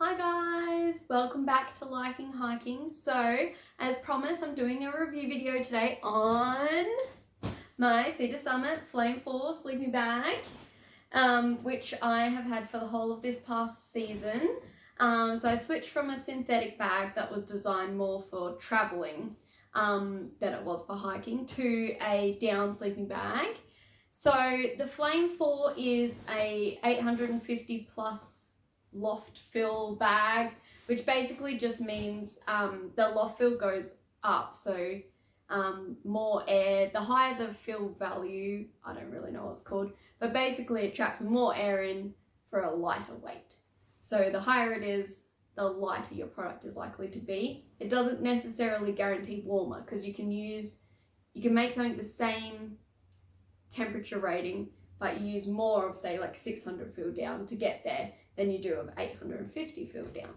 Hi guys, welcome back to Liking Hiking. So, as promised, I'm doing a review video today on my Cedar Summit Flame 4 sleeping bag, which I have had for the whole of this past season. So I switched from a synthetic bag that was designed more for traveling than it was for hiking to a down sleeping bag. So the Flame 4 is a 850 plus loft fill bag, which basically just means the loft fill goes up, so more air. The higher the fill value, I don't really know what it's called, but basically it traps more air in for a lighter weight. So the higher it is, the lighter your product is likely to be. It doesn't necessarily guarantee warmer, because you can make something the same temperature rating, but you use more of, say, like 600 fill down to get there than you do of 850 fill down.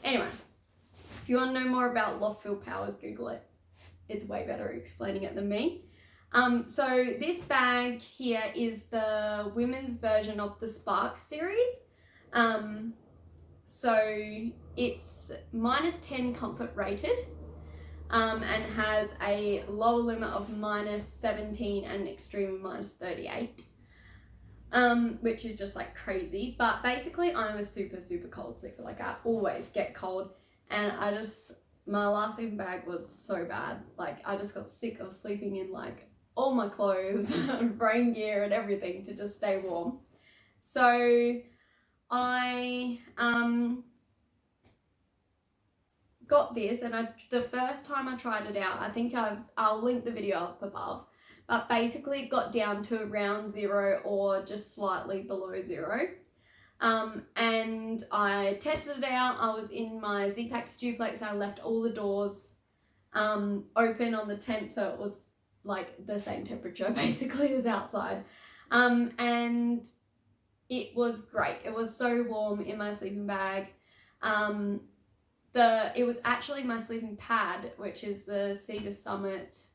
Anyway, if you want to know more about loft fill powers, Google it. It's way better at explaining it than me. So this bag here is the women's version of the Spark series. So it's -10 comfort rated, and has a lower limit of -17 and extreme -38. Which is just like crazy. But basically I'm a super cold sleeper. Like, I always get cold, and my last sleeping bag was so bad. Like, I just got sick of sleeping in like all my clothes, rain gear and everything to just stay warm. So I got this, and the first time I tried it out, I think I'll link the video up above, but basically it got down to around 0 or just slightly below 0. And I tested it out. I was in my Z-Pax duplex. I left all the doors open on the tent, so it was like the same temperature basically as outside. And it was great. It was so warm in my sleeping bag. It was actually my sleeping pad, which is the Cedar Summit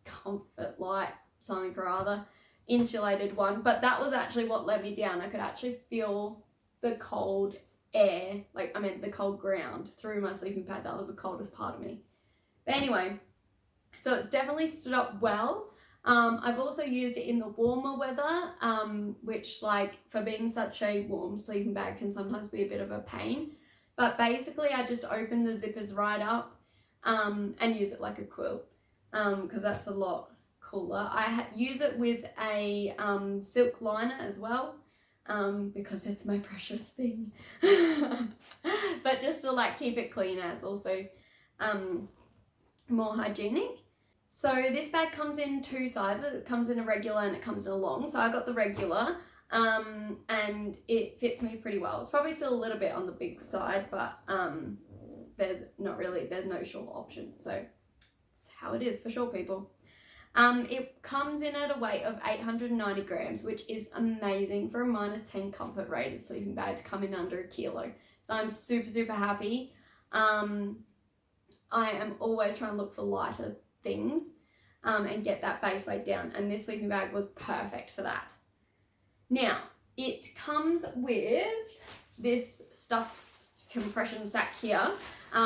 Comfort Light something or other, insulated one, but that was actually what let me down. I could actually feel the cold air, the cold ground through my sleeping pad. That was the coldest part of me. But anyway, so it's definitely stood up well. I've also used it in the warmer weather, which, like, for being such a warm sleeping bag can sometimes be a bit of a pain. But basically I just open the zippers right up and use it like a quilt, because that's a lot cooler. I use it with a silk liner as well, because it's my precious thing. But just to like keep it cleaner, it's also more hygienic. So this bag comes in 2 sizes. It comes in a regular and it comes in a long. So I got the regular, and it fits me pretty well. It's probably still a little bit on the big side, but there's no short option. So it's how it is for short people. It comes in at a weight of 890 grams, which is amazing for a -10 comfort rated sleeping bag to come in under 1 kilo. So I'm super happy. I am always trying to look for lighter things and get that base weight down, and this sleeping bag was perfect for that. Now, it comes with this stuffed compression sack here,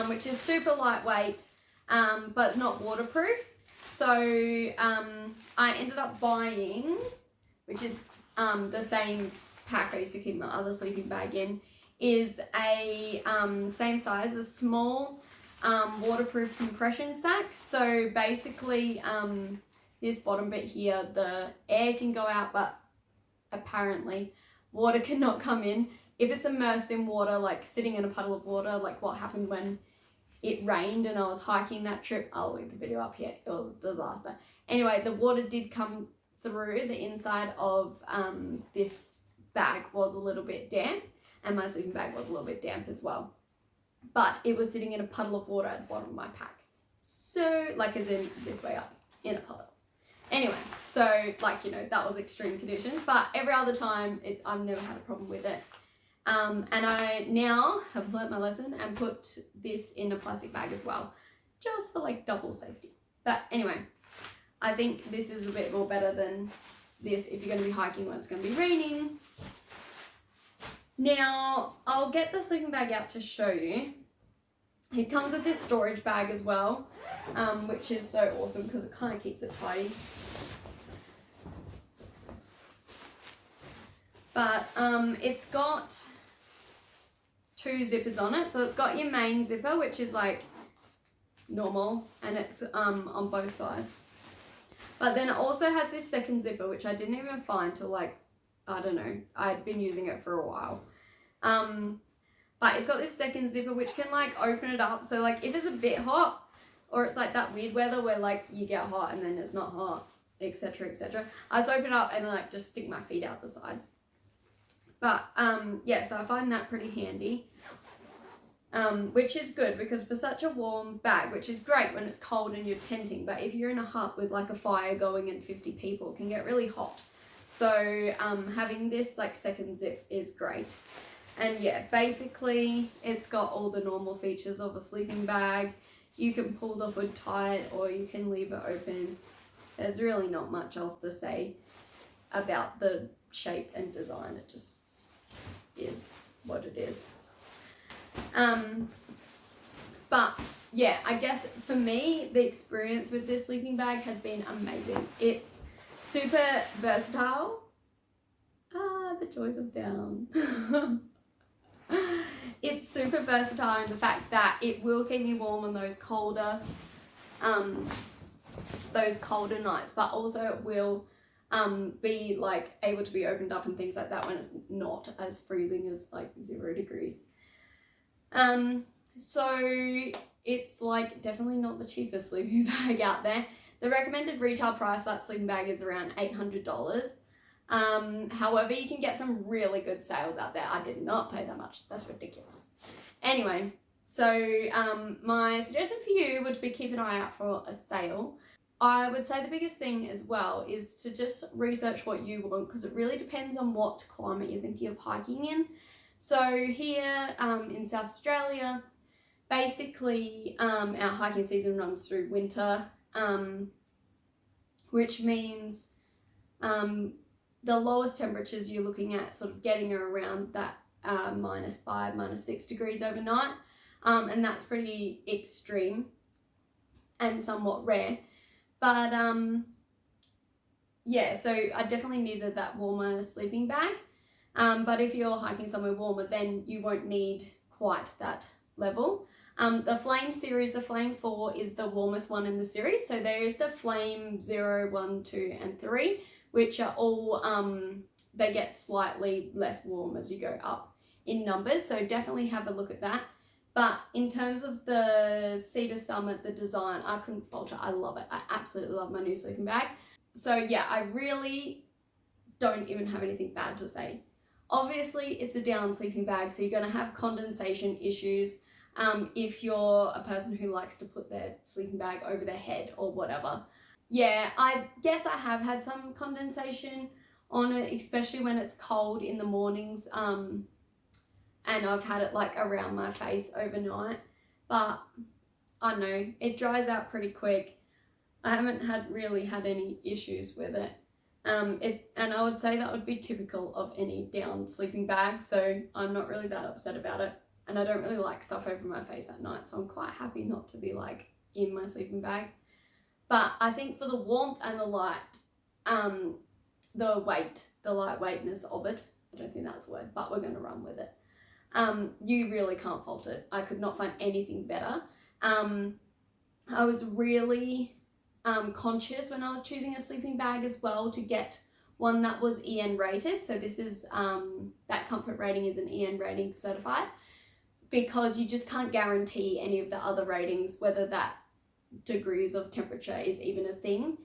which is super lightweight, but it's not waterproof. So I ended up buying, which is the same pack I used to keep my other sleeping bag in, is a same size, a small waterproof compression sack. So basically this bottom bit here, the air can go out, but apparently water cannot come in. If it's immersed in water, like sitting in a puddle of water, like what happened when it rained and I was hiking that trip, I'll link the video up here, it was a disaster. Anyway, the water did come through. The inside of this bag was a little bit damp, and my sleeping bag was a little bit damp as well. But it was sitting in a puddle of water at the bottom of my pack. So, like, as in this way up, in a puddle. Anyway, so, like, you know, that was extreme conditions, but every other time, I've never had a problem with it. And I now have learnt my lesson and put this in a plastic bag as well, just for like double safety. But anyway, I think this is a bit more better than this if you're going to be hiking when it's going to be raining. Now, I'll get the sleeping bag out to show you. It comes with this storage bag as well, which is so awesome because it kind of keeps it tidy. But it's got 2 zippers on it. So it's got your main zipper, which is like normal, and it's on both sides. But then it also has this second zipper, which I didn't even find till like, I don't know, I'd been using it for a while. But it's got this second zipper which can like open it up. So like if it's a bit hot, or it's like that weird weather where like you get hot and then it's not hot, etc, etc, I just open it up and like just stick my feet out the side. But yeah, so I find that pretty handy, which is good because for such a warm bag, which is great when it's cold and you're tenting, but if you're in a hut with like a fire going and 50 people, it can get really hot. So having this like second zip is great. And yeah, basically it's got all the normal features of a sleeping bag. You can pull the hood tight or you can leave it open. There's really not much else to say about the shape and design. It just is what it is. But yeah, I guess for me, the experience with this sleeping bag has been amazing. It's super versatile. The joys of down. It's super versatile in the fact that it will keep me warm on those colder nights, but also it will be like able to be opened up and things like that when it's not as freezing as like 0 degrees. So it's like definitely not the cheapest sleeping bag out there. The recommended retail price for that sleeping bag is around $800. However, you can get some really good sales out there. I did not pay that much. That's ridiculous. Anyway, so my suggestion for you would be keep an eye out for a sale. I would say the biggest thing as well is to just research what you want, because it really depends on what climate you're thinking of hiking in. So here in South Australia, basically our hiking season runs through winter, which means the lowest temperatures you're looking at sort of getting are around that -5, -6 degrees overnight, and that's pretty extreme and somewhat rare. But yeah, so I definitely needed that warmer sleeping bag. But if you're hiking somewhere warmer, then you won't need quite that level. The Flame series, the Flame 4 is the warmest one in the series. So there is the Flame 0, 1, 2, and 3, which are all, they get slightly less warm as you go up in numbers. So definitely have a look at that. But in terms of the Cedar Summit, the design, I couldn't falter. I love it. I absolutely love my new sleeping bag. So yeah, I really don't even have anything bad to say. Obviously, it's a down sleeping bag, so you're going to have condensation issues if you're a person who likes to put their sleeping bag over their head or whatever. Yeah, I guess I have had some condensation on it, especially when it's cold in the mornings. And I've had it like around my face overnight, but I don't know, it dries out pretty quick. I haven't really had any issues with it. And I would say that would be typical of any down sleeping bag, so I'm not really that upset about it. And I don't really like stuff over my face at night, so I'm quite happy not to be like in my sleeping bag. But I think for the warmth and the light, the lightweightness of it, I don't think that's a word, but we're going to run with it. You really can't fault it. I could not find anything better. I was really conscious when I was choosing a sleeping bag as well to get one that was EN rated. So this is, that comfort rating is an EN rating certified, because you just can't guarantee any of the other ratings, whether that degrees of temperature is even a thing.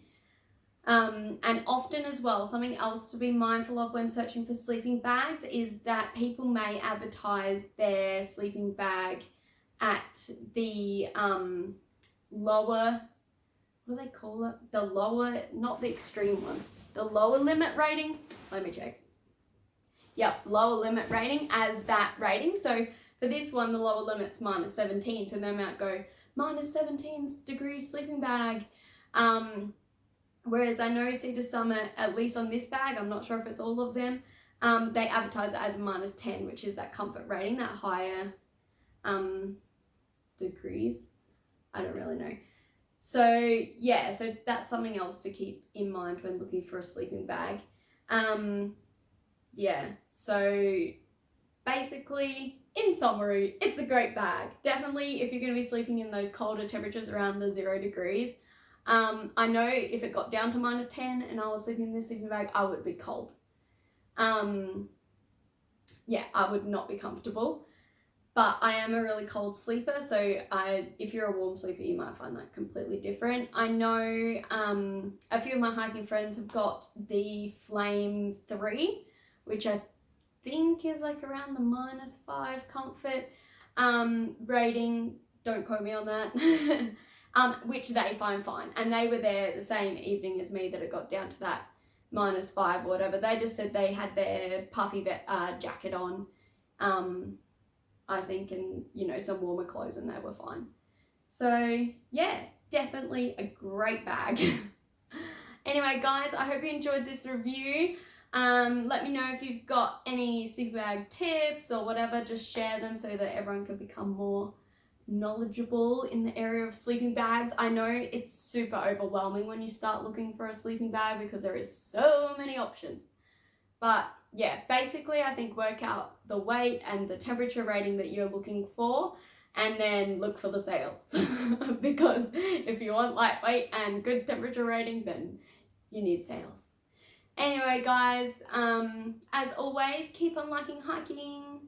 And often as well, something else to be mindful of when searching for sleeping bags is that people may advertise their sleeping bag at the lower, what do they call it? The lower, not the extreme one, the lower limit rating. Let me check. Yep, lower limit rating as that rating. So for this one, the lower limit's -17, so they might go -17 degrees sleeping bag. Whereas I know Cedar Summit, at least on this bag, I'm not sure if it's all of them, They advertise it as -10, which is that comfort rating, that higher degrees. I don't really know. So yeah, so that's something else to keep in mind when looking for a sleeping bag. Yeah, so basically, in summary, it's a great bag. Definitely if you're going to be sleeping in those colder temperatures around the 0 degrees. I know if it got down to -10 and I was sleeping in this sleeping bag, I would be cold. Yeah, I would not be comfortable. But I am a really cold sleeper, so if you're a warm sleeper, you might find that completely different. I know a few of my hiking friends have got the Flame 3, which I think is like around the -5 comfort rating. Don't quote me on that. Which they find fine. And they were there the same evening as me that it got down to that -5 or whatever. They just said they had their puffy jacket on. I think, and you know, some warmer clothes, and they were fine. So yeah, definitely a great bag. Anyway guys, I hope you enjoyed this review. Let me know if you've got any sleeping bag tips or whatever, just share them so that everyone can become more knowledgeable in the area of sleeping bags. I know it's super overwhelming when you start looking for a sleeping bag because there is so many options. But yeah, basically I think work out the weight and the temperature rating that you're looking for, and then look for the sales. Because if you want lightweight and good temperature rating, then you need sales. Anyway guys, as always, keep on liking hiking.